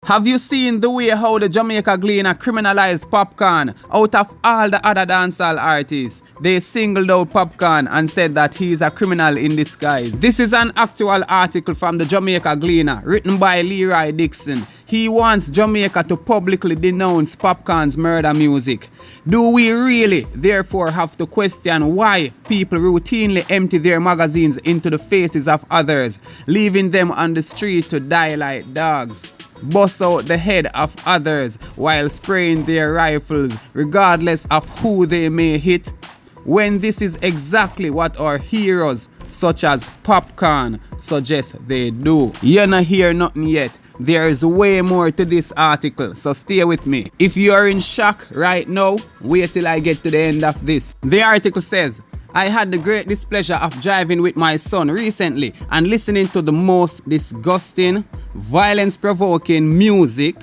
Have you seen the way how the Jamaica Gleaner criminalized Popcaan? Out of all the other dancehall artists, they singled out Popcaan and said that he is a criminal in disguise. This is an actual article from the Jamaica Gleaner written by Leroy Dixon. He wants Jamaica to publicly denounce Popcaan's murder music. Do we really therefore have to question why people routinely empty their magazines into the faces of others, leaving them on the street to die like dogs? Bust out the head of others while spraying their rifles regardless of who they may hit, when this is exactly what our heroes such as Popcaan suggest they do. You're not hear nothing yet. There is way more to this article, so stay with me. If you are in shock right now, wait till I get to the end of this. The article says, I had the great displeasure of driving with my son recently and listening to the most disgusting, violence-provoking music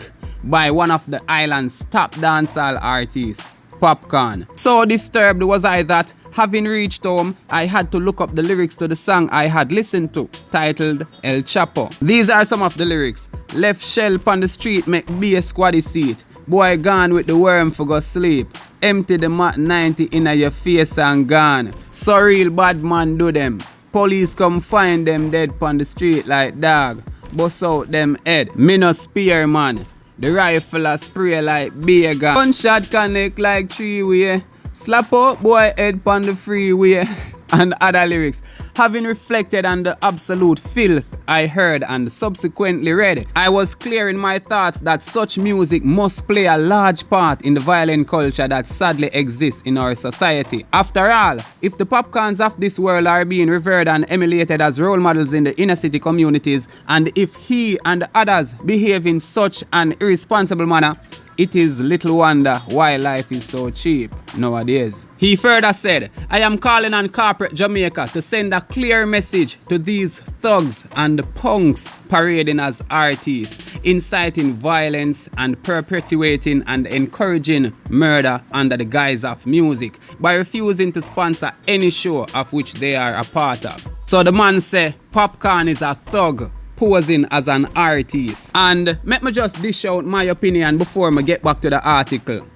by one of the island's top dancehall artists, Popcaan. So disturbed was I that, having reached home, I had to look up the lyrics to the song I had listened to, titled El Chapo. These are some of the lyrics. Left shell on the street make be a squaddy seat. Boy gone with the worm for go sleep. Empty the Mat 90 in your face and gone. So real bad man do them. Police come find them dead pon the street like dog. Bust out them head. Me no spear man. The rifle a spray like beer gun. Gunshot connect like three-way. Slap out boy head pon the freeway. And other lyrics. Having reflected on the absolute filth I heard and subsequently read, I was clear in my thoughts that such music must play a large part in the violent culture that sadly exists in our society. After all, if the Popcaans of this world are being revered and emulated as role models in the inner city communities, and if he and others behave in such an irresponsible manner, it is little wonder why life is so cheap nowadays. He further said, I am calling on corporate Jamaica to send a clear message to these thugs and punks parading as artists, inciting violence and perpetuating and encouraging murder under the guise of music by refusing to sponsor any show of which they are a part of. So the man say Popcaan is a thug posing as an artist. And let me just dish out my opinion before I get back to the article.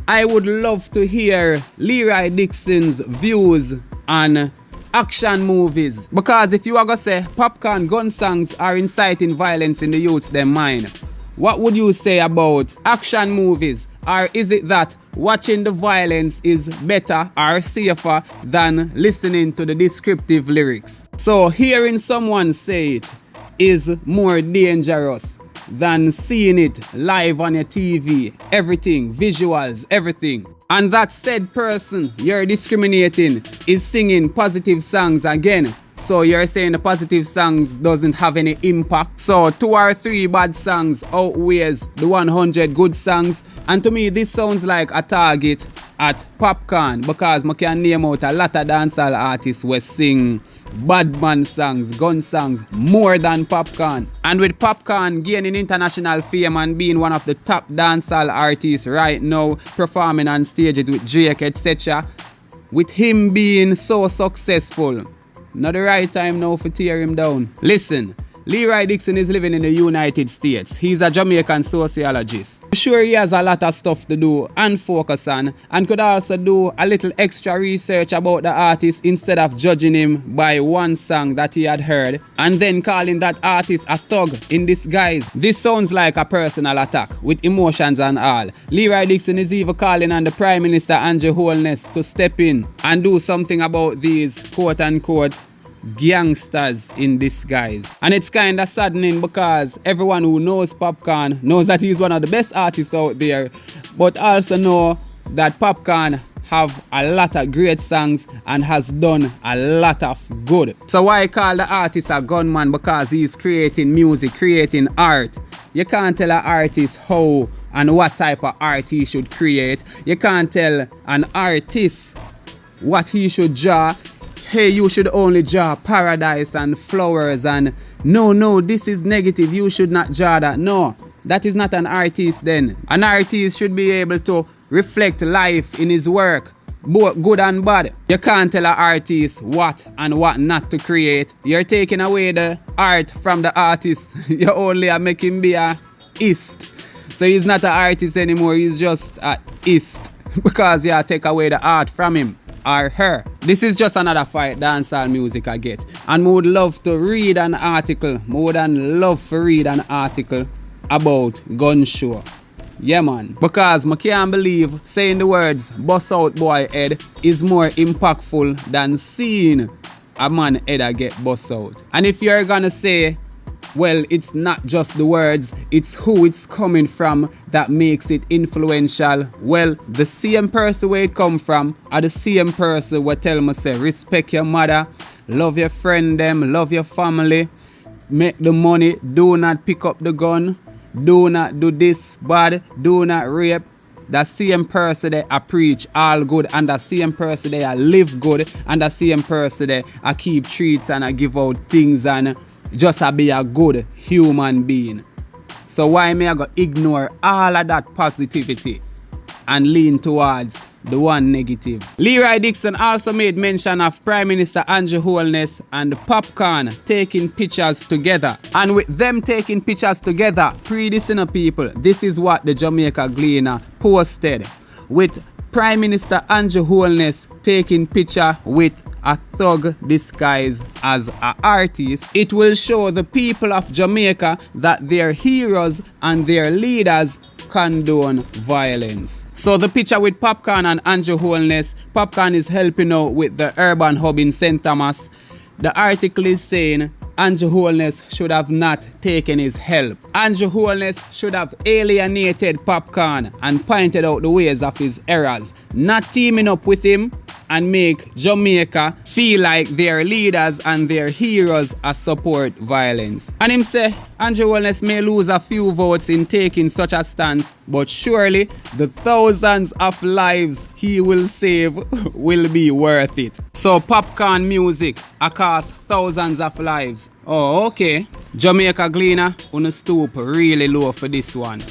I would love to hear Leroy Dixon's views on action movies. Because if you are gonna say Popcaan gun songs are inciting violence in the youth's them mind, what would you say about action movies? Or is it that watching the violence is better or safer than listening to the descriptive lyrics? So hearing someone say it is more dangerous than seeing it live on your TV, everything, visuals, everything. And that said person you're discriminating is singing positive songs again. So you're saying the positive songs doesn't have any impact. So 2 or 3 bad songs outweighs the 100 good songs. And to me this sounds like a target at Popcaan, because I can name out a lot of dancehall artists who sing bad man songs, gun songs, more than Popcaan. And with Popcaan gaining international fame and being one of the top dancehall artists right now, performing on stages with Drake, etc., with him being so successful, not the right time now for tear him down. Listen, Leroy Dixon is living in the United States. He's a Jamaican sociologist. I'm sure he has a lot of stuff to do and focus on, and could also do a little extra research about the artist instead of judging him by one song that he had heard and then calling that artist a thug in disguise. This sounds like a personal attack with emotions and all. Leroy Dixon is even calling on the Prime Minister Andrew Holness to step in and do something about these quote-unquote gangsters in disguise. And it's kinda saddening because everyone who knows Popcaan knows that he's one of the best artists out there, but also know that Popcaan have a lot of great songs and has done a lot of good. So why call the artist a gunman? Because he's creating music, creating art. You can't tell an artist how and what type of art he should create. You can't tell an artist what he should draw. Hey, you should only draw paradise and flowers, and no, this is negative, you should not draw that. No, that is not an artist then. An artist should be able to reflect life in his work, both good and bad. You can't tell an artist what and what not to create. You're taking away the art from the artist. You only are making be a ist. So he's not an artist anymore, he's just a ist. Because you take away the art from him or her. This is just another fight dancehall music I get. And I would love to read an article, more than love to read an article about gun show. Yeah man, because I can't believe saying the words bust out boy head is more impactful than seeing a man head get bust out. And if you're gonna say, well, it's not just the words, it's who it's coming from that makes it influential. Well, the same person where it come from are the same person who tell me say, respect your mother, love your friend them, love your family, make the money, do not pick up the gun, do not do this bad, do not rape. That same person that I preach all good, and that same person that I live good, and that same person that I keep treats and I give out things and just be a good human being. So why may I go ignore all of that positivity and lean towards the one negative? Leroy Dixon also made mention of Prime Minister Andrew Holness and Popcaan taking pictures together. And with them taking pictures together, pre-listener people, this is what the Jamaica Gleaner posted. With Prime Minister Andrew Holness taking picture with a thug disguised as an artist, it will show the people of Jamaica that their heroes and their leaders condone violence. So the picture with Popcaan and Andrew Holness, Popcaan is helping out with the urban hub in St. Thomas. The article is saying Andrew Holness should have not taken his help. Andrew Holness should have alienated Popcaan and pointed out the ways of his errors, not teaming up with him and make Jamaica feel like their leaders and their heroes support violence. And him say, Andrew Holness may lose a few votes in taking such a stance, but surely the thousands of lives he will save will be worth it. So Popcaan music cost thousands of lives. Oh, okay. Jamaica Gleaner, on stoop really low for this one.